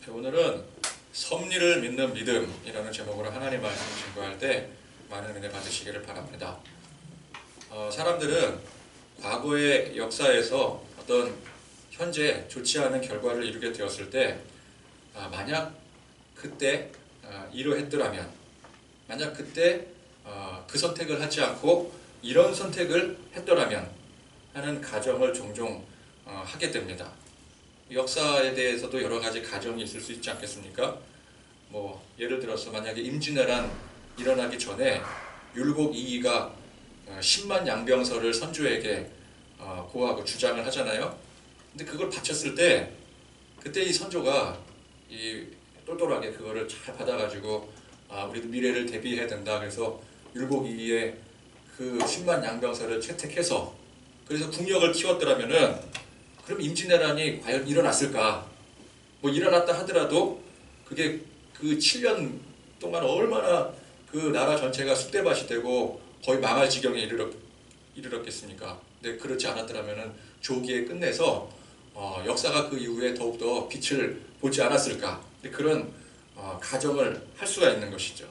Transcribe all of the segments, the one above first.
오늘은 섭리를 믿는 믿음이라는 제목으로 하나님 말씀을 증거할 때 많은 은혜 받으시기를 바랍니다. 사람들은 과거의 역사에서 어떤 현재 좋지 않은 결과를 이루게 되었을 때 만약 그때 이러했더라면, 만약 그때 그 선택을 하지 않고 이런 선택을 했더라면 하는 가정을 종종 하게 됩니다. 역사에 대해서도 여러 가지 가정이 있을 수 있지 않겠습니까? 예를 들어서 만약에 임진왜란 일어나기 전에 율곡 이이가 10만 양병설을 선조에게 고하고 주장을 하잖아요. 근데 그걸 바쳤을 때 그때 이 선조가 똘똘하게 그거를 잘 받아가지고 우리도 미래를 대비해야 된다. 그래서 율곡 이이의 그 10만 양병설을 채택해서 그래서 국력을 키웠더라면은 그럼 임진왜란이 과연 일어났을까? 일어났다 하더라도 그게 그 7년 동안 얼마나 그 나라 전체가 쑥대밭이 되고 거의 망할 지경에 이르렀겠습니까? 근데 그렇지 않았더라면은 조기에 끝내서 역사가 그 이후에 더욱더 빛을 보지 않았을까? 그런 가정을 할 수가 있는 것이죠.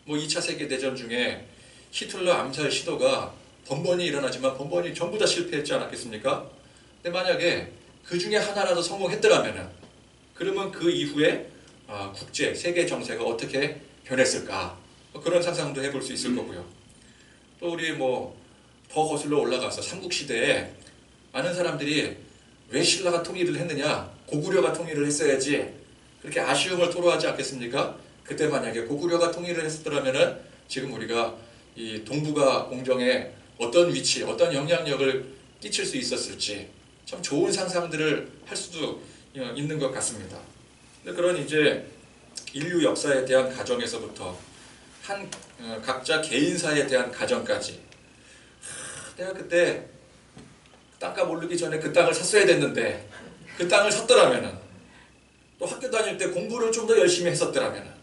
2차 세계대전 중에 히틀러 암살 시도가 번번이 일어나지만 번번이 전부 다 실패했지 않았겠습니까? 근데 만약에 그 중에 하나라도 성공했더라면 그러면 그 이후에 국제, 세계 정세가 어떻게 변했을까? 그런 상상도 해볼 수 있을 거고요. 또 우리 더 거슬러 올라가서 삼국시대에 많은 사람들이 왜 신라가 통일을 했느냐? 고구려가 통일을 했어야지. 그렇게 아쉬움을 토로하지 않겠습니까? 그때 만약에 고구려가 통일을 했었더라면 지금 우리가 이 동북아 공정에 어떤 위치, 어떤 영향력을 끼칠 수 있었을지 참 좋은 상상들을 할 수도 있는 것 같습니다. 그런 이제 인류 역사에 대한 가정에서부터 각자 개인사에 대한 가정까지 내가 그때 땅값 오르기 전에 그 땅을 샀어야 됐는데 그 땅을 샀더라면 또 학교 다닐 때 공부를 좀 더 열심히 했었더라면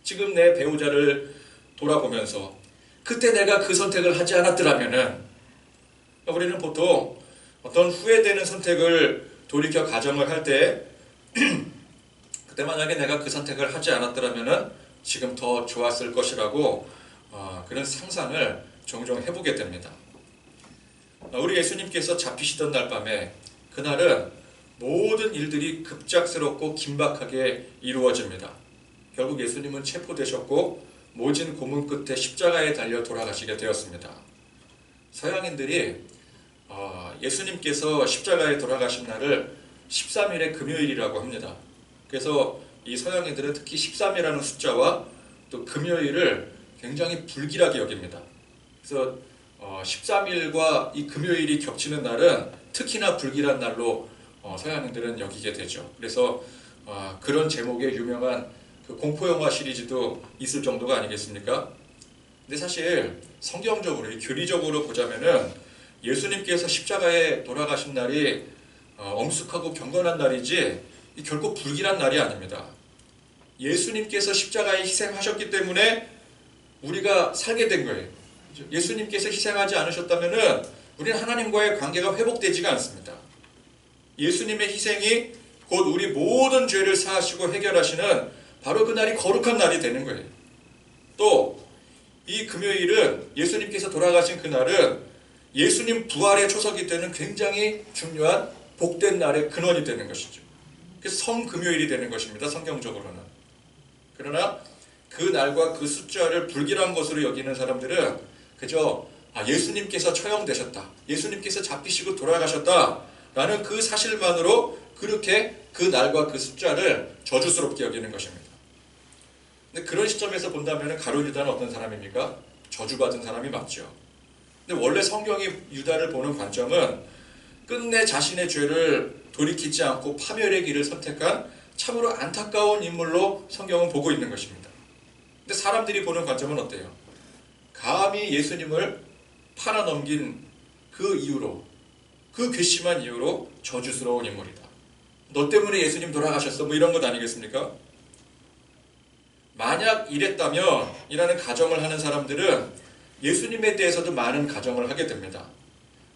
지금 내 배우자를 돌아보면서 그때 내가 그 선택을 하지 않았더라면 우리는 보통 어떤 후회되는 선택을 돌이켜 가정을 할 때 그때 만약에 내가 그 선택을 하지 않았더라면 지금 더 좋았을 것이라고 그런 상상을 종종 해보게 됩니다. 우리 예수님께서 잡히시던 날 밤에 그날은 모든 일들이 급작스럽고 긴박하게 이루어집니다. 결국 예수님은 체포되셨고 모진 고문 끝에 십자가에 달려 돌아가시게 되었습니다. 서양인들이 예수님께서 십자가에 돌아가신 날을 13일의 금요일이라고 합니다. 그래서 이 서양인들은 특히 13이라는 숫자와 또 금요일을 굉장히 불길하게 여깁니다. 그래서 13일과 이 금요일이 겹치는 날은 특히나 불길한 날로 서양인들은 여기게 되죠. 그래서 그런 제목의 유명한 그 공포영화 시리즈도 있을 정도가 아니겠습니까? 근데 사실 성경적으로, 교리적으로 보자면은 예수님께서 십자가에 돌아가신 날이 엄숙하고 경건한 날이지 결코 불길한 날이 아닙니다. 예수님께서 십자가에 희생하셨기 때문에 우리가 살게 된 거예요. 예수님께서 희생하지 않으셨다면 우리는 하나님과의 관계가 회복되지가 않습니다. 예수님의 희생이 곧 우리 모든 죄를 사하시고 해결하시는 바로 그 날이 거룩한 날이 되는 거예요. 또 이 금요일은 예수님께서 돌아가신 그날은 예수님 부활의 초석이 되는 굉장히 중요한 복된 날의 근원이 되는 것이죠. 그래서 성금요일이 되는 것입니다. 성경적으로는. 그러나 그 날과 그 숫자를 불길한 것으로 여기는 사람들은 그저 예수님께서 처형되셨다, 예수님께서 잡히시고 돌아가셨다 라는 그 사실만으로 그렇게 그 날과 그 숫자를 저주스럽게 여기는 것입니다. 근데 그런 시점에서 본다면 가룟 유다는 어떤 사람입니까? 저주받은 사람이 맞죠. 근데 원래 성경이 유다를 보는 관점은 끝내 자신의 죄를 돌이키지 않고 파멸의 길을 선택한 참으로 안타까운 인물로 성경은 보고 있는 것입니다. 근데 사람들이 보는 관점은 어때요? 감히 예수님을 팔아넘긴 그 이유로, 그 괘씸한 이유로 저주스러운 인물이다. 너 때문에 예수님 돌아가셨어, 이런 것 아니겠습니까? 만약 이랬다면 이라는 가정을 하는 사람들은 예수님에 대해서도 많은 가정을 하게 됩니다.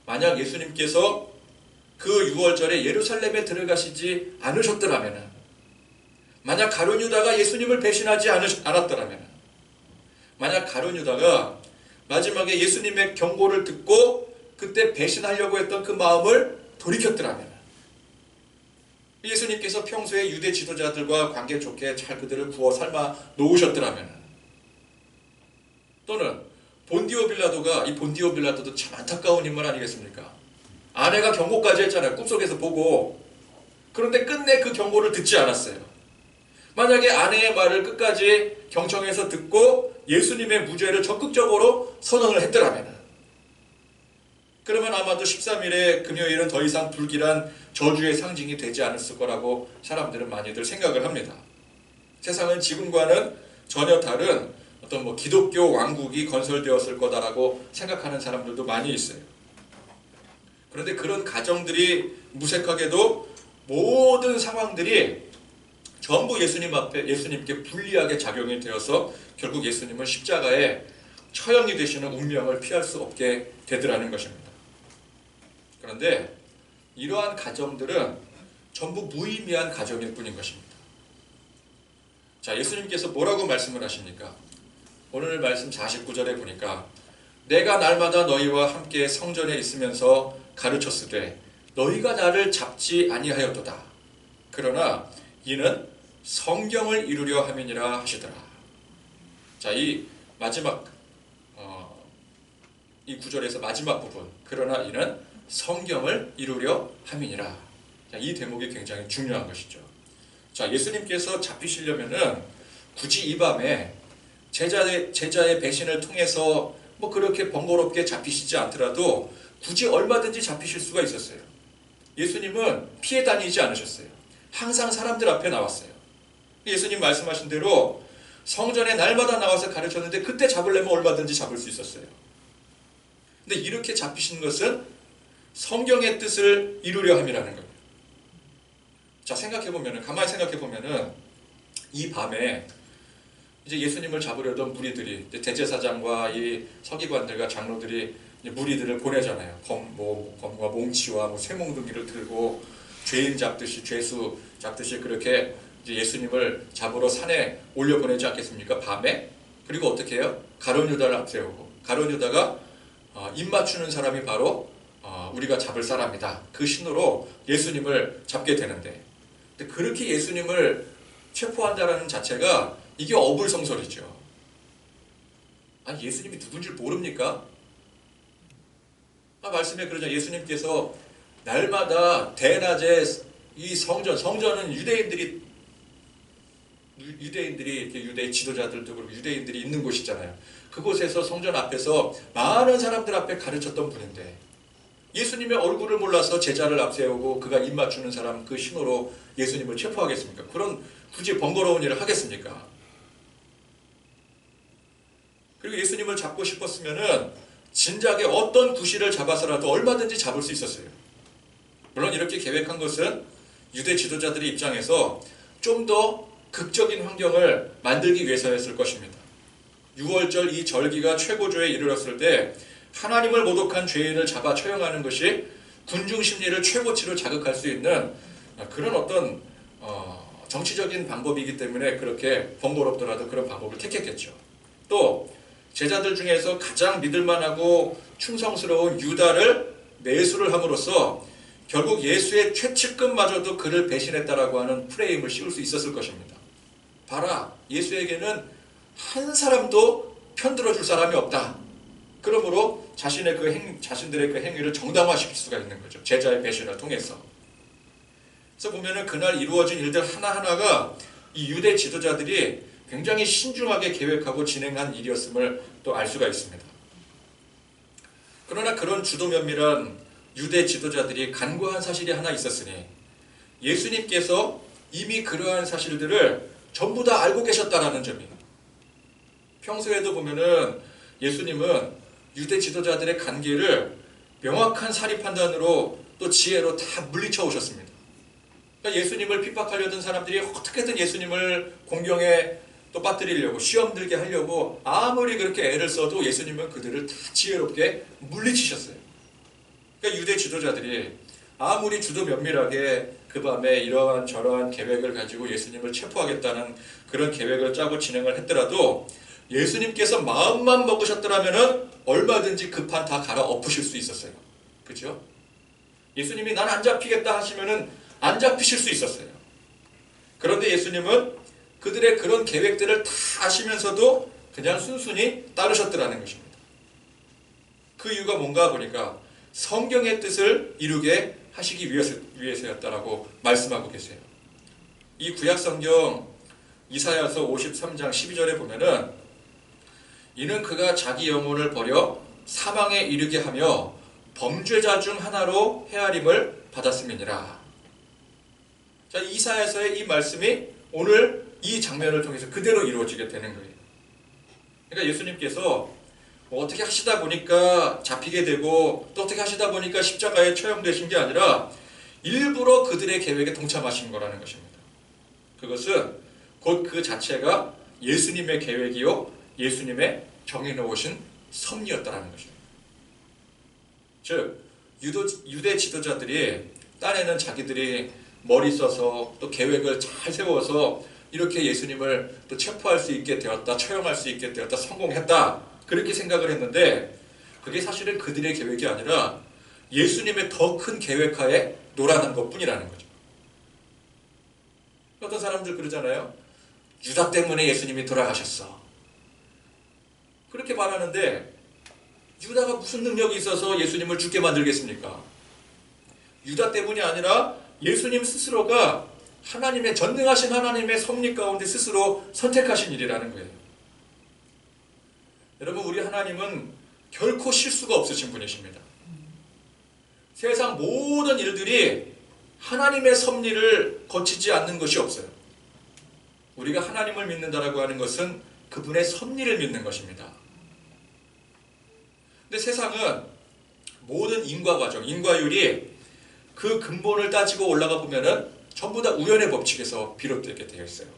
만약 예수님께서 그 6월절에 예루살렘에 들어가시지 않으셨더라면 만약 가룟 유다가 예수님을 배신하지 않았더라면, 만약 가룟 유다가 마지막에 예수님의 경고를 듣고 그때 배신하려고 했던 그 마음을 돌이켰더라면, 예수님께서 평소에 유대 지도자들과 관계 좋게 잘 그들을 구워 삶아 놓으셨더라면, 또는 본디오 빌라도가, 이 본디오 빌라도도 참 안타까운 인물 아니겠습니까? 아내가 경고까지 했잖아요. 꿈속에서 보고. 그런데 끝내 그 경고를 듣지 않았어요. 만약에 아내의 말을 끝까지 경청해서 듣고 예수님의 무죄를 적극적으로 선언을 했더라면, 그러면 아마도 13일의 금요일은 더 이상 불길한 저주의 상징이 되지 않았을 거라고 사람들은 많이들 생각을 합니다. 세상은 지금과는 전혀 다른 어떤 기독교 왕국이 건설되었을 거다라고 생각하는 사람들도 많이 있어요. 그런데 그런 가정들이 무색하게도 모든 상황들이 전부 예수님께 불리하게 작용이 되어서 결국 예수님은 십자가에 처형이 되시는 운명을 피할 수 없게 되더라는 것입니다. 그런데 이러한 가정들은 전부 무의미한 가정일 뿐인 것입니다. 자, 예수님께서 뭐라고 말씀을 하십니까? 오늘 말씀 49절에 보니까 내가 날마다 너희와 함께 성전에 있으면서 가르쳤으되 너희가 나를 잡지 아니하였도다. 그러나 이는 성경을 이루려 함이니라 하시더라. 자, 이 마지막 이 구절에서 마지막 부분, 그러나 이는 성경을 이루려 함이니라. 자, 이 대목이 굉장히 중요한 것이죠. 자, 예수님께서 잡히시려면은 굳이 이 밤에 제자의 배신을 통해서 그렇게 번거롭게 잡히시지 않더라도 굳이 얼마든지 잡히실 수가 있었어요. 예수님은 피해 다니지 않으셨어요. 항상 사람들 앞에 나왔어요. 예수님 말씀하신 대로 성전에 날마다 나와서 가르쳤는데 그때 잡으려면 얼마든지 잡을 수 있었어요. 근데 이렇게 잡히신 것은 성경의 뜻을 이루려 함이라는 거예요. 자, 가만히 생각해보면은 이 밤에 이제 예수님을 잡으려던 무리들이, 대제사장과 이 서기관들과 장로들이 무리들을 보내잖아요. 검과 몽치와 쇠몽둥이를 들고 죄인 잡듯이, 죄수 잡듯이 그렇게 이제 예수님을 잡으러 산에 올려 보내지 않겠습니까? 밤에. 그리고 어떻게 해요? 가룟 유다를 앞세우고, 가룟 유다가 입 맞추는 사람이 바로 우리가 잡을 사람이다. 그 신호로 예수님을 잡게 되는데, 근데 그렇게 예수님을 체포한다라는 자체가 이게 어불성설이죠. 예수님이 누군지 모릅니까? 말씀에 그러죠. 예수님께서 날마다 대낮에 이 성전은 유대인들이 이렇게 유대 지도자들도 그렇고 유대인들이 있는 곳이잖아요. 그곳에서 성전 앞에서 많은 사람들 앞에 가르쳤던 분인데 예수님의 얼굴을 몰라서 제자를 앞세우고 그가 입 맞추는 사람 그 신호로 예수님을 체포하겠습니까? 그런 굳이 번거로운 일을 하겠습니까? 그리고 예수님을 잡고 싶었으면은 진작에 어떤 구실을 잡아서라도 얼마든지 잡을 수 있었어요. 물론 이렇게 계획한 것은 유대 지도자들의 입장에서 좀 더 극적인 환경을 만들기 위해서였을 것입니다. 6월절 이 절기가 최고조에 이르렀을 때 하나님을 모독한 죄인을 잡아 처형하는 것이 군중 심리를 최고치로 자극할 수 있는 그런 어떤 정치적인 방법이기 때문에 그렇게 번거롭더라도 그런 방법을 택했겠죠. 또 제자들 중에서 가장 믿을만하고 충성스러운 유다를 매수를 함으로써 결국 예수의 최측근마저도 그를 배신했다라고 하는 프레임을 씌울 수 있었을 것입니다. 봐라, 예수에게는 한 사람도 편들어줄 사람이 없다. 그러므로 자신들의 그 행위를 정당화시킬 수가 있는 거죠. 제자의 배신을 통해서. 그래서 보면은 그날 이루어진 일들 하나하나가 이 유대 지도자들이 굉장히 신중하게 계획하고 진행한 일이었음을 또 알 수가 있습니다. 그러나 그런 주도 면밀한 유대 지도자들이 간과한 사실이 하나 있었으니 예수님께서 이미 그러한 사실들을 전부 다 알고 계셨다라는 점이에요. 평소에도 보면은 예수님은 유대 지도자들의 관계를 명확한 사리 판단으로 또 지혜로 다 물리쳐 오셨습니다. 그러니까 예수님을 핍박하려던 사람들이 어떻게든 예수님을 공경에 또 빠뜨리려고 시험 들게 하려고 아무리 그렇게 애를 써도 예수님은 그들을 다 지혜롭게 물리치셨어요. 그러니까 유대 지도자들이 아무리 주도 면밀하게 그 밤에 이러한 저러한 계획을 가지고 예수님을 체포하겠다는 그런 계획을 짜고 진행을 했더라도 예수님께서 마음만 먹으셨더라면 얼마든지 그 판 다 갈아 엎으실 수 있었어요. 그죠? 예수님이 난 안 잡히겠다 하시면은 안 잡히실 수 있었어요. 그런데 예수님은 그들의 그런 계획들을 다 아시면서도 그냥 순순히 따르셨더라는 것입니다. 그 이유가 뭔가 보니까 성경의 뜻을 이루게 하시기 위해서였다라고 말씀하고 계세요. 이 구약성경 이사야서 53장 12절에 보면은 이는 그가 자기 영혼을 버려 사망에 이르게 하며 범죄자 중 하나로 헤아림을 받았음이니라. 자, 이사야서의 이 말씀이 오늘 이 장면을 통해서 그대로 이루어지게 되는 거예요. 그러니까 예수님께서 어떻게 하시다 보니까 잡히게 되고 또 어떻게 하시다 보니까 십자가에 처형되신 게 아니라 일부러 그들의 계획에 동참하신 거라는 것입니다. 그것은 곧 그 자체가 예수님의 계획이요 예수님의 정해놓으신 섭리였다라는 것입니다. 즉 유대 지도자들이 딴에는 자기들이 머리 써서 또 계획을 잘 세워서 이렇게 예수님을 또 체포할 수 있게 되었다, 처형할 수 있게 되었다, 성공했다 그렇게 생각을 했는데 그게 사실은 그들의 계획이 아니라 예수님의 더 큰 계획하에 놀아난 것뿐이라는 거죠. 어떤 사람들 그러잖아요. 유다 때문에 예수님이 돌아가셨어. 그렇게 말하는데 유다가 무슨 능력이 있어서 예수님을 죽게 만들겠습니까? 유다 때문이 아니라 예수님 스스로가 하나님의 전능하신 하나님의 섭리 가운데 스스로 선택하신 일이라는 거예요. 여러분, 우리 하나님은 결코 실수가 없으신 분이십니다. 세상 모든 일들이 하나님의 섭리를 거치지 않는 것이 없어요. 우리가 하나님을 믿는다라고 하는 것은 그분의 섭리를 믿는 것입니다. 근데 세상은 모든 인과 과정, 인과율이 그 근본을 따지고 올라가 보면은 전부 다 우연의 법칙에서 비롯되게 되어 있어요.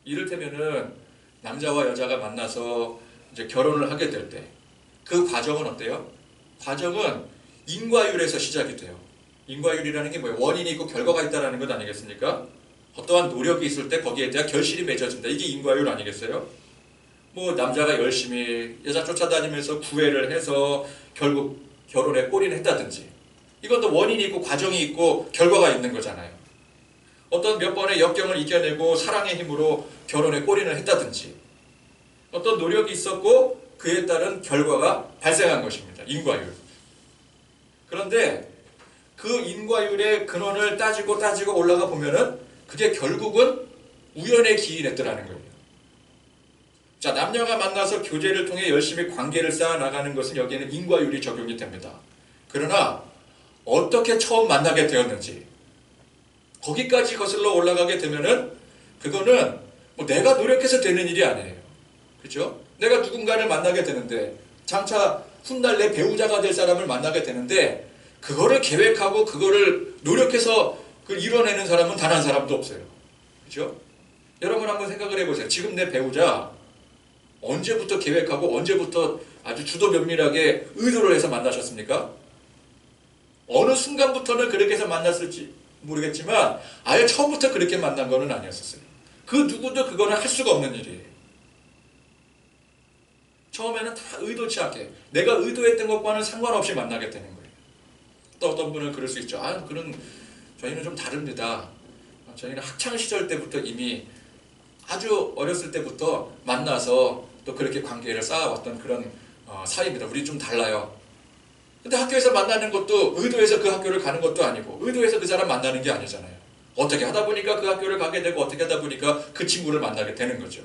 이를테면은 남자와 여자가 만나서 이제 결혼을 하게 될 때 그 과정은 어때요? 과정은 인과율에서 시작이 돼요. 인과율이라는 게 뭐예요? 원인이 있고 결과가 있다는 것 아니겠습니까? 어떠한 노력이 있을 때 거기에 대한 결실이 맺어진다. 이게 인과율 아니겠어요? 뭐 남자가 열심히 여자 쫓아다니면서 구애를 해서 결국 결혼에 골인을 했다든지 이것도 원인이 있고 과정이 있고 결과가 있는 거잖아요. 어떤 몇 번의 역경을 이겨내고 사랑의 힘으로 결혼에 골인을 했다든지 어떤 노력이 있었고 그에 따른 결과가 발생한 것입니다. 인과율. 그런데 그 인과율의 근원을 따지고 올라가 보면은 그게 결국은 우연에 기인했더라는 거예요. 자, 남녀가 만나서 교제를 통해 열심히 관계를 쌓아나가는 것은 여기에는 인과율이 적용이 됩니다. 그러나 어떻게 처음 만나게 되었는지 거기까지 거슬러 올라가게 되면은 그거는 뭐 내가 노력해서 되는 일이 아니에요. 그렇죠? 내가 누군가를 만나게 되는데 장차 훗날 내 배우자가 될 사람을 만나게 되는데 그거를 계획하고 그거를 노력해서 그걸 이뤄내는 사람은 단 한 사람도 없어요. 그렇죠? 여러분 한번 생각을 해보세요. 지금 내 배우자 언제부터 계획하고 언제부터 아주 주도 면밀하게 의도를 해서 만나셨습니까? 어느 순간부터는 그렇게 해서 만났을지 모르겠지만 아예 처음부터 그렇게 만난 거는 아니었었어요. 그 누구도 그거는 할 수가 없는 일이에요. 처음에는 다 의도치 않게 내가 의도했던 것과는 상관없이 만나게 되는 거예요. 또 어떤 분은 그럴 수 있죠. 저희는 좀 다릅니다. 저희는 학창시절 때부터 이미 아주 어렸을 때부터 만나서 또 그렇게 관계를 쌓아왔던 그런 사이입니다. 우리 좀 달라요. 근데 학교에서 만나는 것도 의도해서 그 학교를 가는 것도 아니고 의도해서 그 사람 만나는 게 아니잖아요. 어떻게 하다 보니까 그 학교를 가게 되고 어떻게 하다 보니까 그 친구를 만나게 되는 거죠.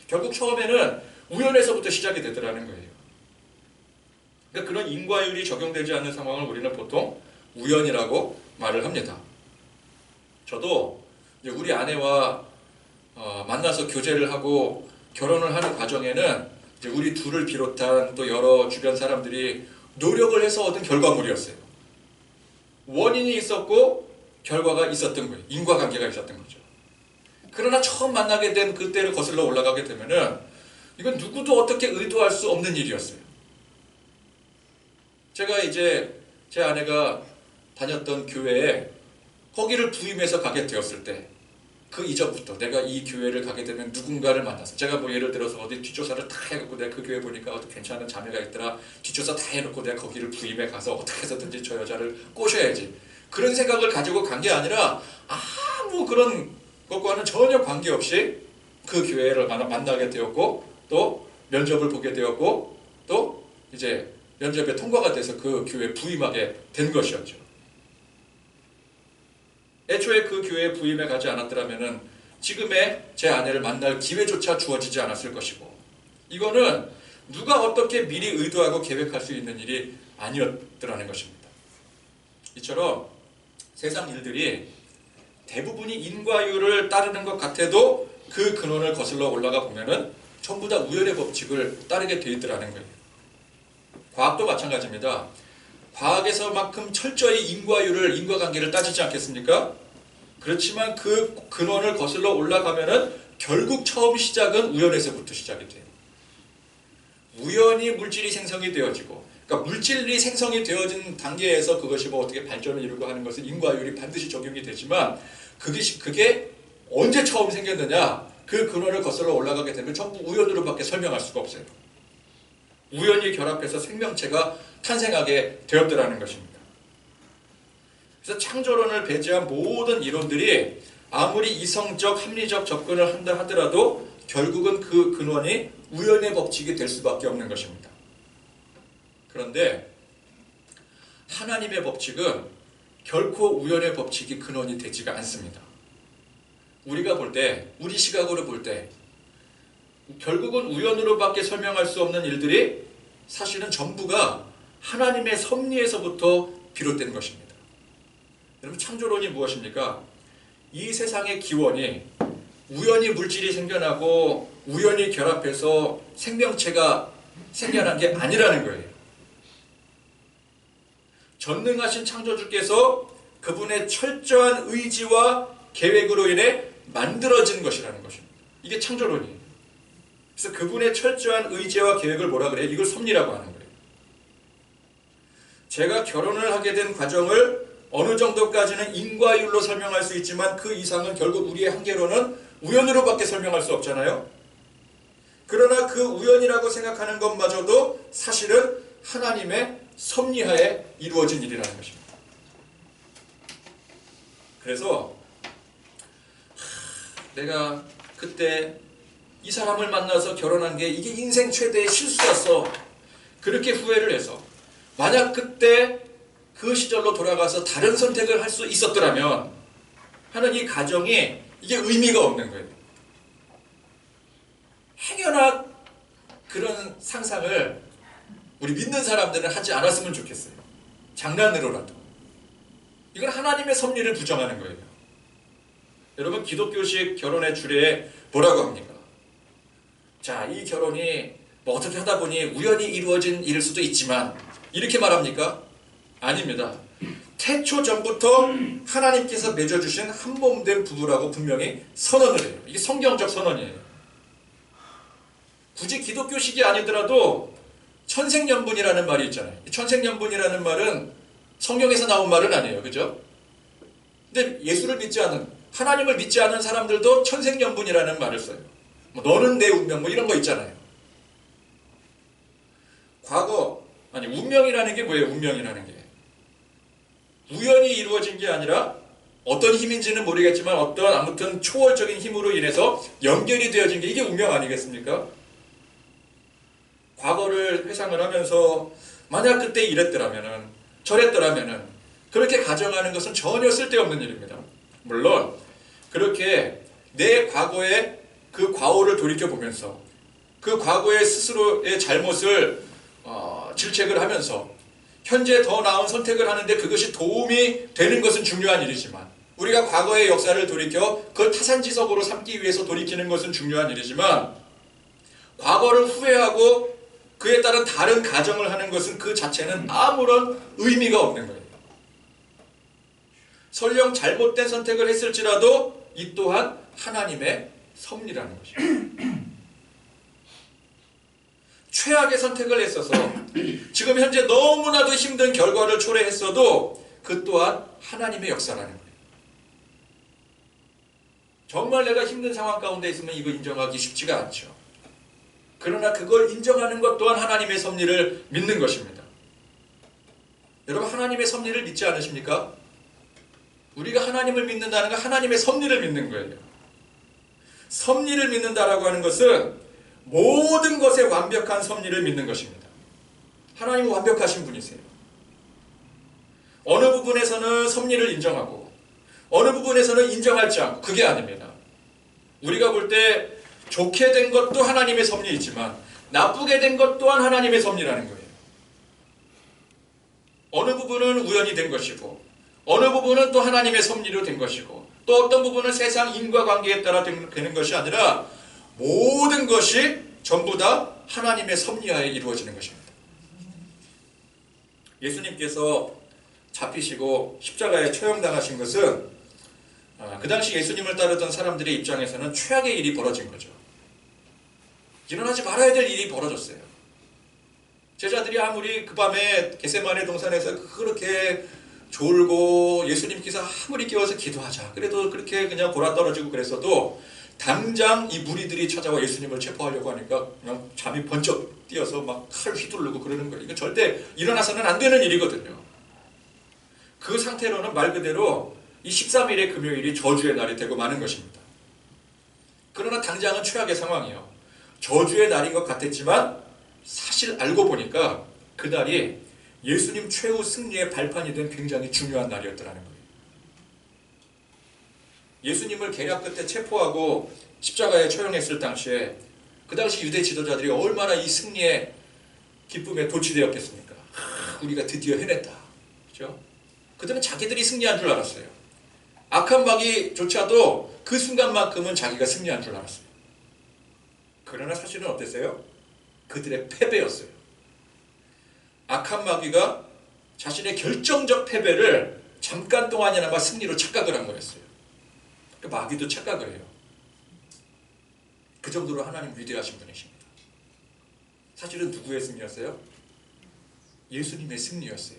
결국 처음에는 우연에서부터 시작이 되더라는 거예요. 그러니까 그런 인과율이 적용되지 않는 상황을 우리는 보통 우연이라고 말을 합니다. 저도 이제 우리 아내와 만나서 교제를 하고 결혼을 하는 과정에는 이제 우리 둘을 비롯한 또 여러 주변 사람들이 노력을 해서 얻은 결과물이었어요. 원인이 있었고 결과가 있었던 거예요. 인과관계가 있었던 거죠. 그러나 처음 만나게 된 그때를 거슬러 올라가게 되면은 이건 누구도 어떻게 의도할 수 없는 일이었어요. 제가 이제 제 아내가 다녔던 교회에 거기를 부임해서 가게 되었을 때 그 이전부터 내가 이 교회를 가게 되면 누군가를 만나서, 제가 뭐 예를 들어서 어디 뒷조사를 다 해갖고 내가 그 교회 보니까 어디 괜찮은 자매가 있더라, 뒷조사 다 해놓고 내가 거기를 부임해 가서 어떻게 해서든지 저 여자를 꼬셔야지, 그런 생각을 가지고 간 게 아니라 아무 그런 것과는 전혀 관계없이 그 교회를 만나게 되었고, 또 면접을 보게 되었고, 또 이제 면접에 통과가 돼서 그 교회에 부임하게 된 것이었죠. 애초에 그 교회에 부임해 가지 않았더라면 지금의 제 아내를 만날 기회조차 주어지지 않았을 것이고, 이거는 누가 어떻게 미리 의도하고 계획할 수 있는 일이 아니었더라는 것입니다. 이처럼 세상 일들이 대부분이 인과율을 따르는 것 같아도 그 근원을 거슬러 올라가 보면은 전부 다 우연의 법칙을 따르게 돼 있더라는 거예요. 과학도 마찬가지입니다. 과학에서만큼 철저히 인과관계를 따지지 않겠습니까? 그렇지만 그 근원을 거슬러 올라가면은 결국 처음 시작은 우연에서부터 시작이 돼요. 우연히 물질이 생성이 되어지고, 그러니까 물질이 생성이 되어진 단계에서 그것이 뭐 어떻게 발전을 이루고 하는 것은 인과율이 반드시 적용이 되지만, 그게 언제 처음 생겼느냐, 그 근원을 거슬러 올라가게 되면 전부 우연으로밖에 설명할 수가 없어요. 우연히 결합해서 생명체가 탄생하게 되었더라는 것입니다. 그래서 창조론을 배제한 모든 이론들이 아무리 이성적, 합리적 접근을 한다 하더라도 결국은 그 근원이 우연의 법칙이 될 수밖에 없는 것입니다. 그런데 하나님의 법칙은 결코 우연의 법칙이 근원이 되지가 않습니다. 우리가 볼 때, 우리 시각으로 볼 때 결국은 우연으로밖에 설명할 수 없는 일들이 사실은 전부가 하나님의 섭리에서부터 비롯된 것입니다. 여러분, 창조론이 무엇입니까? 이 세상의 기원이 우연히 물질이 생겨나고 우연히 결합해서 생명체가 생겨난 게 아니라는 거예요. 전능하신 창조주께서 그분의 철저한 의지와 계획으로 인해 만들어진 것이라는 것입니다. 이게 창조론이에요. 그래서 그분의 철저한 의지와 계획을 뭐라 그래요? 이걸 섭리라고 하는 거예요. 제가 결혼을 하게 된 과정을 어느 정도까지는 인과율로 설명할 수 있지만 그 이상은 결국 우리의 한계로는 우연으로밖에 설명할 수 없잖아요. 그러나 그 우연이라고 생각하는 것마저도 사실은 하나님의 섭리하에 이루어진 일이라는 것입니다. 그래서 내가 그때 이 사람을 만나서 결혼한 게 이게 인생 최대의 실수였어, 그렇게 후회를 해서 만약 그때 그 시절로 돌아가서 다른 선택을 할 수 있었더라면 하는 이 가정이 이게 의미가 없는 거예요. 행여나 그런 상상을 우리 믿는 사람들은 하지 않았으면 좋겠어요. 장난으로라도. 이건 하나님의 섭리를 부정하는 거예요. 여러분, 기독교식 결혼의 주례에 뭐라고 합니까? 자, 이 결혼이 뭐 어떻게 하다 보니 우연히 이루어진 일일 수도 있지만, 이렇게 말합니까? 아닙니다. 태초 전부터 하나님께서 맺어주신 한몸된 부부라고 분명히 선언을 해요. 이게 성경적 선언이에요. 굳이 기독교식이 아니더라도 천생연분이라는 말이 있잖아요. 천생연분이라는 말은 성경에서 나온 말은 아니에요. 그죠? 근데 예수를 믿지 않는, 하나님을 믿지 않는 사람들도 천생연분이라는 말을 써요. 뭐 너는 내 운명, 뭐 이런 거 있잖아요. 운명이라는 게 뭐예요? 운명이라는 게 우연히 이루어진 게 아니라 어떤 힘인지는 모르겠지만 어떤 아무튼 초월적인 힘으로 인해서 연결이 되어진 게 이게 운명 아니겠습니까? 과거를 회상을 하면서 만약 그때 이랬더라면은 저랬더라면은 그렇게 가정하는 것은 전혀 쓸데없는 일입니다. 물론 그렇게 내 과거의 그 과오를 돌이켜보면서 그 과거의 스스로의 잘못을 질책을 하면서 현재 더 나은 선택을 하는데 그것이 도움이 되는 것은 중요한 일이지만, 우리가 과거의 역사를 돌이켜 그걸 타산지석으로 삼기 위해서 돌이키는 것은 중요한 일이지만, 과거를 후회하고 그에 따른 다른 가정을 하는 것은 그 자체는 아무런 의미가 없는 거예요. 설령 잘못된 선택을 했을지라도 이 또한 하나님의 섭리라는 것입니다. 최악의 선택을 했어서 지금 현재 너무나도 힘든 결과를 초래했어도 그 또한 하나님의 역사라는 거예요. 정말 내가 힘든 상황 가운데 있으면 이거 인정하기 쉽지가 않죠. 그러나 그걸 인정하는 것 또한 하나님의 섭리를 믿는 것입니다. 여러분, 하나님의 섭리를 믿지 않으십니까? 우리가 하나님을 믿는다는 건 하나님의 섭리를 믿는 거예요. 섭리를 믿는다라고 하는 것은 모든 것에 완벽한 섭리를 믿는 것입니다. 하나님은 완벽하신 분이세요. 어느 부분에서는 섭리를 인정하고 어느 부분에서는 인정하지 않고, 그게 아닙니다. 우리가 볼 때 좋게 된 것도 하나님의 섭리이지만 나쁘게 된 것 또한 하나님의 섭리라는 거예요. 어느 부분은 우연히 된 것이고 어느 부분은 또 하나님의 섭리로 된 것이고 또 어떤 부분은 세상 인과관계에 따라 되는 것이 아니라 모든 것이 전부 다 하나님의 섭리하에 이루어지는 것입니다. 예수님께서 잡히시고 십자가에 처형당하신 것은 그 당시 예수님을 따르던 사람들의 입장에서는 최악의 일이 벌어진 거죠. 일어나지 말아야 될 일이 벌어졌어요. 제자들이 아무리 그 밤에 겟세마네 동산에서 그렇게 졸고 예수님께서 아무리 깨워서 기도하자 그래도 그렇게 그냥 골아떨어지고 그랬어도 당장 이 무리들이 찾아와 예수님을 체포하려고 하니까 그냥 잠이 번쩍 뛰어서 막 칼 휘두르고 그러는 거예요. 이거 절대 일어나서는 안 되는 일이거든요. 그 상태로는 말 그대로 이 13일의 금요일이 저주의 날이 되고 마는 것입니다. 그러나 당장은 최악의 상황이에요. 저주의 날인 것 같았지만 사실 알고 보니까 그날이 예수님 최후 승리의 발판이 된 굉장히 중요한 날이었더라는 거예요. 예수님을 계략 끝에 체포하고 십자가에 처형했을 당시에 그 당시 유대 지도자들이 얼마나 이 승리의 기쁨에 도취되었겠습니까? 우리가 드디어 해냈다. 그렇죠? 그들은 자기들이 승리한 줄 알았어요. 악한 마귀조차도 그 순간만큼은 자기가 승리한 줄 알았어요. 그러나 사실은 어땠어요? 그들의 패배였어요. 악한 마귀가 자신의 결정적 패배를 잠깐 동안이나마 승리로 착각을 한 거였어요. 그 마귀도 착각을 해요. 그 정도로 하나님 위대하신 분이십니다. 사실은 누구의 승리였어요? 예수님의 승리였어요.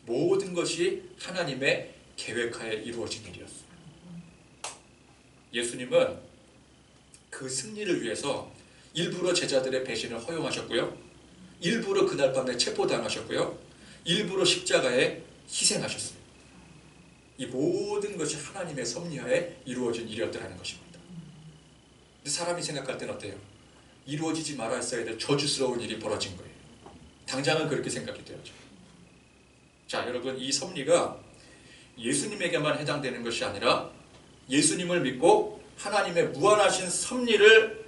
모든 것이 하나님의 계획하에 이루어진 일이었어요. 예수님은 그 승리를 위해서 일부러 제자들의 배신을 허용하셨고요. 일부러 그날 밤에 체포당하셨고요. 일부러 십자가에 희생하셨어요. 이 모든 것이 하나님의 섭리하에 이루어진 일이었다는 것입니다. 근데 사람이 생각할 때는 어때요? 이루어지지 말았어야 될 저주스러운 일이 벌어진 거예요. 당장은 그렇게 생각이 되어죠. 자, 여러분, 이 섭리가 예수님에게만 해당되는 것이 아니라 예수님을 믿고 하나님의 무한하신 섭리를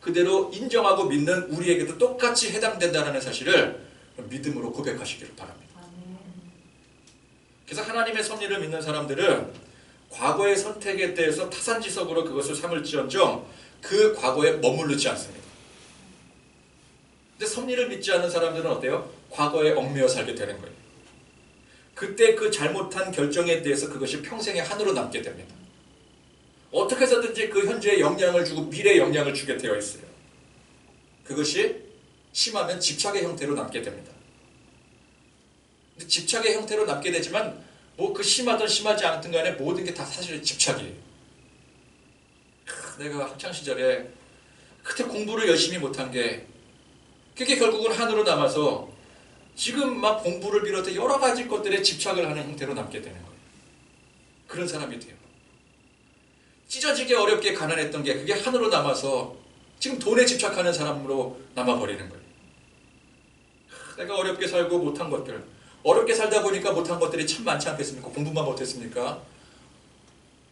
그대로 인정하고 믿는 우리에게도 똑같이 해당된다는 사실을 믿음으로 고백하시기를 바랍니다. 그래서 하나님의 섭리를 믿는 사람들은 과거의 선택에 대해서 타산지석으로 그것을 삼을지언정 그 과거에 머무르지 않습니다. 근데 섭리를 믿지 않는 사람들은 어때요? 과거에 얽매여 살게 되는 거예요. 그때 그 잘못한 결정에 대해서 그것이 평생의 한으로 남게 됩니다. 어떻게 해서든지 그 현재에 영향을 주고 미래에 영향을 주게 되어 있어요. 그것이 심하면 집착의 형태로 남게 됩니다. 근데 집착의 형태로 남게 되지만 뭐 그 심하든 심하지 않든 간에 모든 게 다 사실 집착이에요. 내가 학창시절에 그때 공부를 열심히 못한 게 그게 결국은 한으로 남아서 지금 막 공부를 비롯해 여러 가지 것들에 집착을 하는 형태로 남게 되는 거예요. 그런 사람이 돼요. 찢어지게 어렵게 가난했던 게 그게 한으로 남아서 지금 돈에 집착하는 사람으로 남아버리는 거예요. 내가 어렵게 살고 못한 것들, 어렵게 살다 보니까 못한 것들이 참 많지 않겠습니까? 공부만 못했습니까?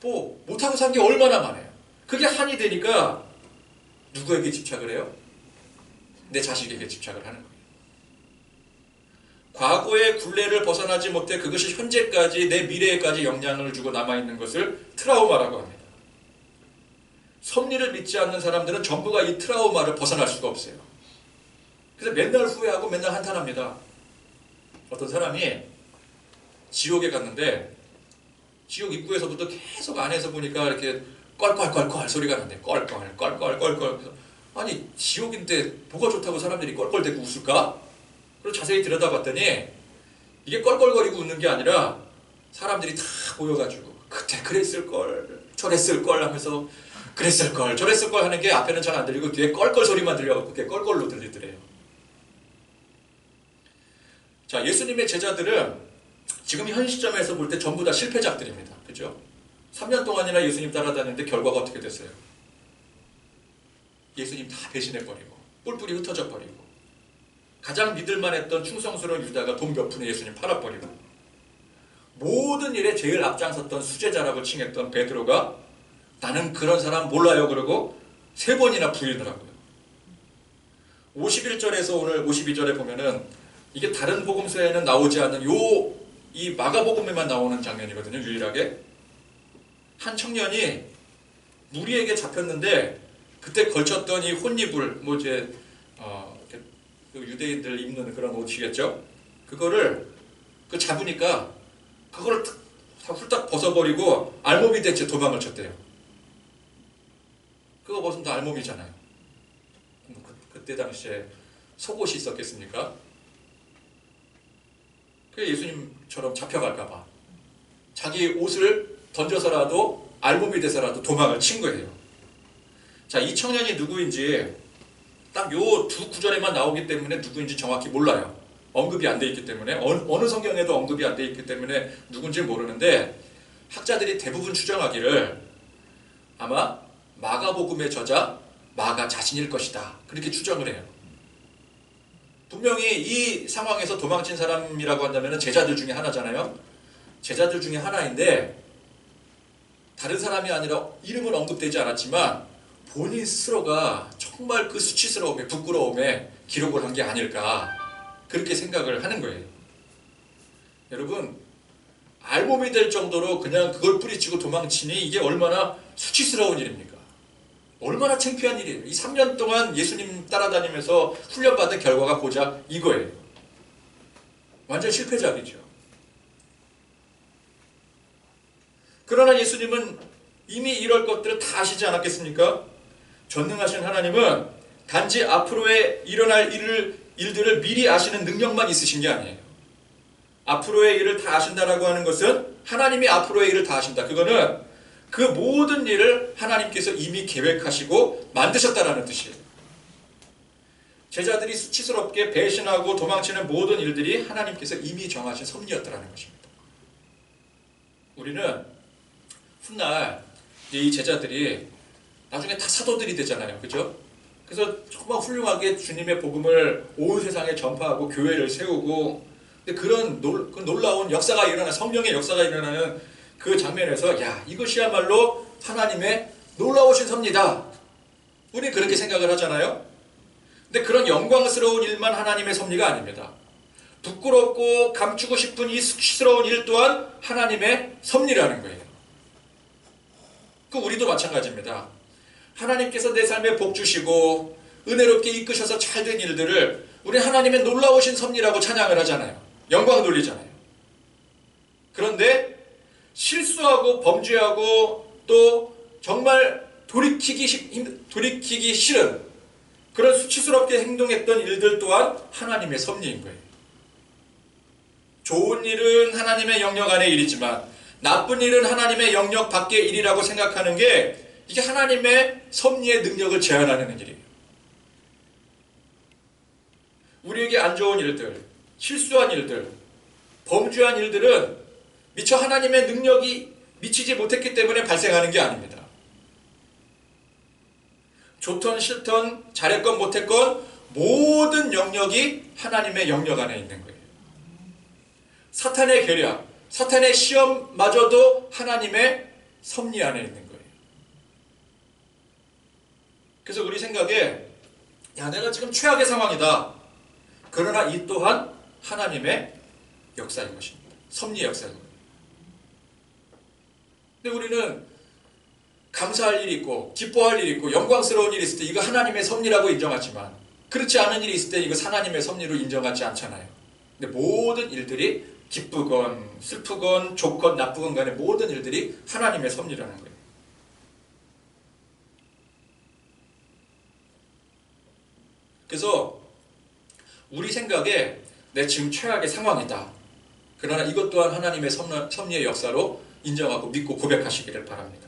뭐 못하고 산 게 얼마나 많아요. 그게 한이 되니까 누구에게 집착을 해요? 내 자식에게 집착을 하는 거예요. 과거의 굴레를 벗어나지 못해 그것이 현재까지 내 미래에까지 영향을 주고 남아있는 것을 트라우마라고 합니다. 섭리를 믿지 않는 사람들은 전부가 이 트라우마를 벗어날 수가 없어요. 그래서 맨날 후회하고 맨날 한탄합니다. 어떤 사람이 지옥에 갔는데 지옥 입구에서부터 계속 안에서 보니까 이렇게 껄껄껄껄 소리가 나는데 껄껄껄껄껄. 아니 지옥인데 뭐가 좋다고 사람들이 껄껄대고 웃을까? 그리고 자세히 들여다봤더니 이게 껄껄거리고 웃는 게 아니라 사람들이 다 모여가지고 그때 그랬을걸 저랬을걸 하면서 그랬을걸 저랬을걸 하는 게 앞에는 잘 안 들리고 뒤에 껄껄 소리만 들려갖고 그게 껄껄로 들리더래요. 자, 예수님의 제자들은 지금 현 시점에서 볼 때 전부 다 실패작들입니다. 그죠? 3년 동안이나 예수님 따라다녔는데 결과가 어떻게 됐어요? 예수님 다 배신해버리고 뿔뿔이 흩어져버리고 가장 믿을만 했던 충성스러운 유다가 돈 몇 푼에 예수님 팔아버리고 모든 일에 제일 앞장섰던 수제자라고 칭했던 베드로가 나는 그런 사람 몰라요 그러고 3번이나 부인을 하고요. 51절에서 오늘 52절에 보면은 이게 다른 복음서에는 나오지 않는 이 마가복음에만 나오는 장면이거든요. 유일하게 한 청년이 무리에게 잡혔는데 그때 걸쳤던 이 혼입을 그 유대인들 입는 그런 옷이겠죠. 그거를 잡으니까 그걸 다 훌딱 벗어버리고 알몸이 된 채 도망을 쳤대요. 그거 벗으면 다 알몸이잖아요. 그때 당시에 속옷이 있었겠습니까? 그 예수님처럼 잡혀갈까봐 자기 옷을 던져서라도 알몸이 돼서라도 도망을 친 거예요. 자, 이 청년이 누구인지 딱 요 두 구절에만 나오기 때문에 누구인지 정확히 몰라요. 언급이 안 돼 있기 때문에 어느 성경에도 언급이 안 돼 있기 때문에 누군지 모르는데 학자들이 대부분 추정하기를 아마 마가복음의 저자 마가 자신일 것이다. 그렇게 추정을 해요. 분명히 이 상황에서 도망친 사람이라고 한다면 제자들 중에 하나잖아요. 제자들 중에 하나인데 다른 사람이 아니라 이름은 언급되지 않았지만 본인 스스로가 정말 그 수치스러움에 부끄러움에 기록을 한 게 아닐까 그렇게 생각을 하는 거예요. 여러분 알몸이 될 정도로 그냥 그걸 뿌리치고 도망치니 이게 얼마나 수치스러운 일입니까? 얼마나 창피한 일이에요. 이 3년 동안 예수님 따라다니면서 훈련받은 결과가 고작 이거예요. 완전 실패작이죠. 그러나 예수님은 이미 이럴 것들을 다 아시지 않았겠습니까? 전능하신 하나님은 단지 앞으로의 일어날 일들을 미리 아시는 능력만 있으신 게 아니에요. 앞으로의 일을 다 아신다라고 하는 것은 하나님이 앞으로의 일을 다 아신다. 그거는 그 모든 일을 하나님께서 이미 계획하시고 만드셨다라는 뜻이에요. 제자들이 수치스럽게 배신하고 도망치는 모든 일들이 하나님께서 이미 정하신 섭리였다라는 것입니다. 우리는 훗날 이 제자들이 나중에 다 사도들이 되잖아요. 그죠? 그래서 정말 훌륭하게 주님의 복음을 온 세상에 전파하고 교회를 세우고 근데 그런 놀라운 역사가 일어나 성령의 역사가 일어나는 그 장면에서 야 이것이야말로 하나님의 놀라우신 섭리다. 우리 그렇게 생각을 하잖아요. 근데 그런 영광스러운 일만 하나님의 섭리가 아닙니다. 부끄럽고 감추고 싶은 이 수치스러운 일 또한 하나님의 섭리라는 거예요. 그 우리도 마찬가지입니다. 하나님께서 내 삶에 복 주시고 은혜롭게 이끄셔서 잘된 일들을 우리 하나님의 놀라우신 섭리라고 찬양을 하잖아요. 영광 돌리잖아요. 그런데 실수하고 범죄하고 또 정말 돌이키기 싫은 그런 수치스럽게 행동했던 일들 또한 하나님의 섭리인 거예요. 좋은 일은 하나님의 영역 안의 일이지만 나쁜 일은 하나님의 영역 밖의 일이라고 생각하는 게 이게 하나님의 섭리의 능력을 제한하는 일이에요. 우리에게 안 좋은 일들, 실수한 일들, 범죄한 일들은 미처 하나님의 능력이 미치지 못했기 때문에 발생하는 게 아닙니다. 좋던 싫던 잘했건 못했건 모든 영역이 하나님의 영역 안에 있는 거예요. 사탄의 계략, 사탄의 시험마저도 하나님의 섭리 안에 있는 거예요. 그래서 우리 생각에 야 내가 지금 최악의 상황이다. 그러나 이 또한 하나님의 역사인 것입니다. 섭리의 역사인 겁니다. 근데 우리는 감사할 일이 있고 기뻐할 일이 있고 영광스러운 일이 있을 때 이거 하나님의 섭리라고 인정하지만 그렇지 않은 일이 있을 때 이거 하나님의 섭리로 인정하지 않잖아요. 근데 모든 일들이 기쁘건 슬프건 좋건 나쁘건 간에 모든 일들이 하나님의 섭리라는 거예요. 그래서 우리 생각에 내 지금 최악의 상황이다. 그러나 이것 또한 하나님의 섭리의 역사로 인정하고 믿고 고백하시기를 바랍니다.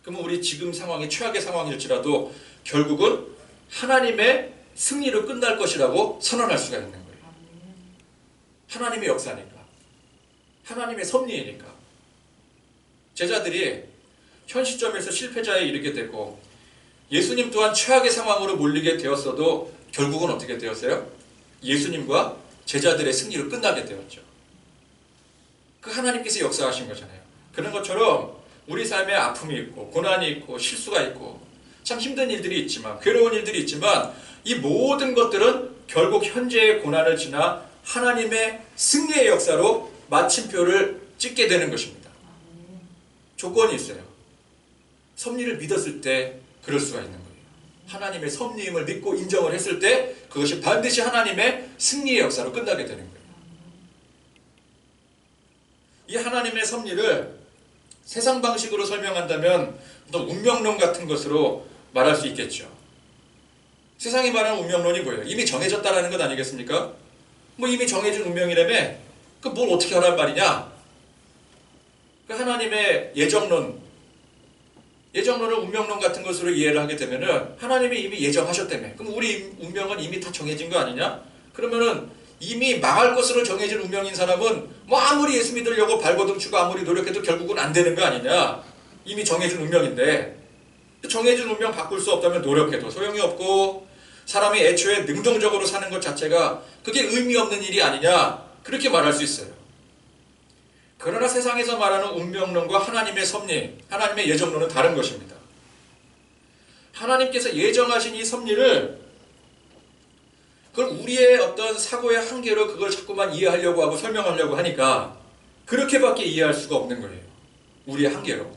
그러면 우리 지금 상황이 최악의 상황일지라도 결국은 하나님의 승리로 끝날 것이라고 선언할 수가 있는 거예요. 하나님의 역사니까. 하나님의 섭리이니까. 제자들이 현 시점에서 실패자에 이르게 되고 예수님 또한 최악의 상황으로 몰리게 되었어도 결국은 어떻게 되었어요? 예수님과 제자들의 승리로 끝나게 되었죠. 그 하나님께서 역사하신 거잖아요. 그런 것처럼 우리 삶에 아픔이 있고 고난이 있고 실수가 있고 참 힘든 일들이 있지만 괴로운 일들이 있지만 이 모든 것들은 결국 현재의 고난을 지나 하나님의 승리의 역사로 마침표를 찍게 되는 것입니다. 조건이 있어요. 섭리를 믿었을 때 그럴 수가 있는 거예요. 하나님의 섭리임을 믿고 인정을 했을 때 그것이 반드시 하나님의 승리의 역사로 끝나게 되는 거예요. 이 하나님의 섭리를 세상 방식으로 설명한다면 또 운명론 같은 것으로 말할 수 있겠죠. 세상이 말하는 운명론이 뭐예요? 이미 정해졌다라는 것 아니겠습니까? 뭐 이미 정해진 운명이라며 그 뭘 어떻게 하란 말이냐? 그 하나님의 예정론을 운명론 같은 것으로 이해를 하게 되면은 하나님이 이미 예정하셨다며. 그럼 우리 운명은 이미 다 정해진 거 아니냐? 그러면은 이미 망할 것으로 정해진 운명인 사람은 뭐 아무리 예수 믿으려고 발버둥 치고 아무리 노력해도 결국은 안 되는 거 아니냐? 이미 정해진 운명인데 정해진 운명 바꿀 수 없다면 노력해도 소용이 없고 사람이 애초에 능동적으로 사는 것 자체가 그게 의미 없는 일이 아니냐? 그렇게 말할 수 있어요. 그러나 세상에서 말하는 운명론과 하나님의 섭리, 하나님의 예정론은 다른 것입니다. 하나님께서 예정하신 이 섭리를 그걸 우리의 어떤 사고의 한계로 그걸 자꾸만 이해하려고 하고 설명하려고 하니까 그렇게밖에 이해할 수가 없는 거예요. 우리의 한계로.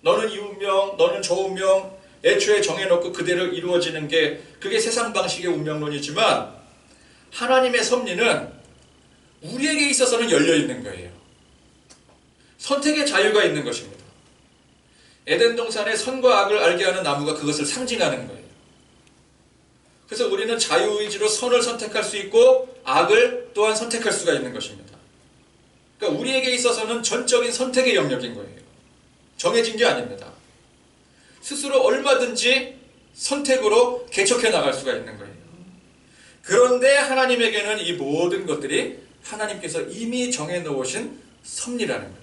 너는 이 운명, 너는 저 운명, 애초에 정해놓고 그대로 이루어지는 게 그게 세상 방식의 운명론이지만 하나님의 섭리는 우리에게 있어서는 열려있는 거예요. 선택의 자유가 있는 것입니다. 에덴 동산의 선과 악을 알게 하는 나무가 그것을 상징하는 거예요. 그래서 우리는 자유의지로 선을 선택할 수 있고 악을 또한 선택할 수가 있는 것입니다. 그러니까 우리에게 있어서는 전적인 선택의 영역인 거예요. 정해진 게 아닙니다. 스스로 얼마든지 선택으로 개척해 나갈 수가 있는 거예요. 그런데 하나님에게는 이 모든 것들이 하나님께서 이미 정해놓으신 섭리라는 거예요.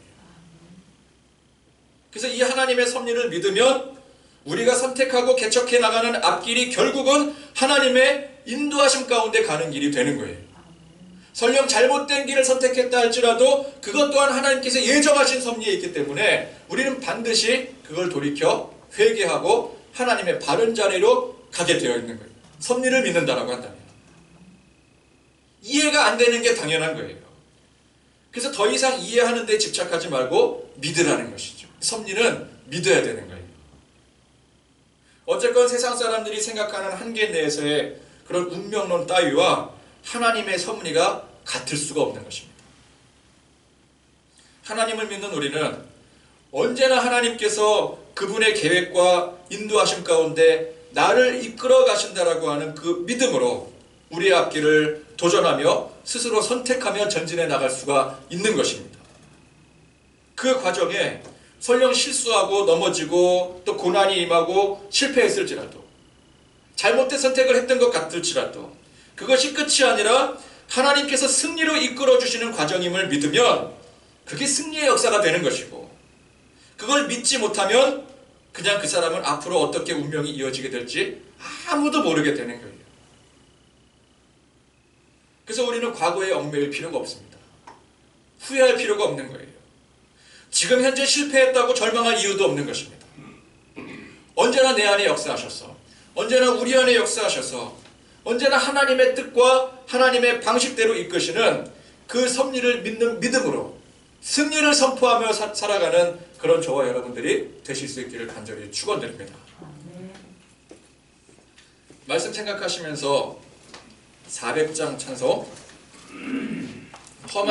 그래서 이 하나님의 섭리를 믿으면 우리가 선택하고 개척해 나가는 앞길이 결국은 하나님의 인도하심 가운데 가는 길이 되는 거예요. 설령 잘못된 길을 선택했다 할지라도 그것 또한 하나님께서 예정하신 섭리에 있기 때문에 우리는 반드시 그걸 돌이켜 회개하고 하나님의 바른 자리로 가게 되어 있는 거예요. 섭리를 믿는다라고 한다면. 이해가 안 되는 게 당연한 거예요. 그래서 더 이상 이해하는 데 집착하지 말고 믿으라는 것이죠. 섭리는 믿어야 되는 거예요. 어쨌건 세상 사람들이 생각하는 한계 내에서의 그런 운명론 따위와 하나님의 섭리가 같을 수가 없는 것입니다. 하나님을 믿는 우리는 언제나 하나님께서 그분의 계획과 인도하심 가운데 나를 이끌어 가신다라고 하는 그 믿음으로 우리의 앞길을 도전하며 스스로 선택하며 전진해 나갈 수가 있는 것입니다. 그 과정에 설령 실수하고 넘어지고 또 고난이 임하고 실패했을지라도 잘못된 선택을 했던 것 같을지라도 그것이 끝이 아니라 하나님께서 승리로 이끌어 주시는 과정임을 믿으면 그게 승리의 역사가 되는 것이고 그걸 믿지 못하면 그냥 그 사람은 앞으로 어떻게 운명이 이어지게 될지 아무도 모르게 되는 거예요. 그래서 우리는 과거에 얽매일 필요가 없습니다. 후회할 필요가 없는 거예요. 지금 현재 실패했다고 절망할 이유도 없는 것입니다. 언제나 내 안에 역사하셔서 언제나 우리 안에 역사하셔서 언제나 하나님의 뜻과 하나님의 방식대로 이끄시는 그 섭리를 믿는 믿음으로 승리를 선포하며 살아가는 그런 저와 여러분들이 되실 수 있기를 간절히 축원드립니다. 말씀 생각하시면서 400장 찬송 험한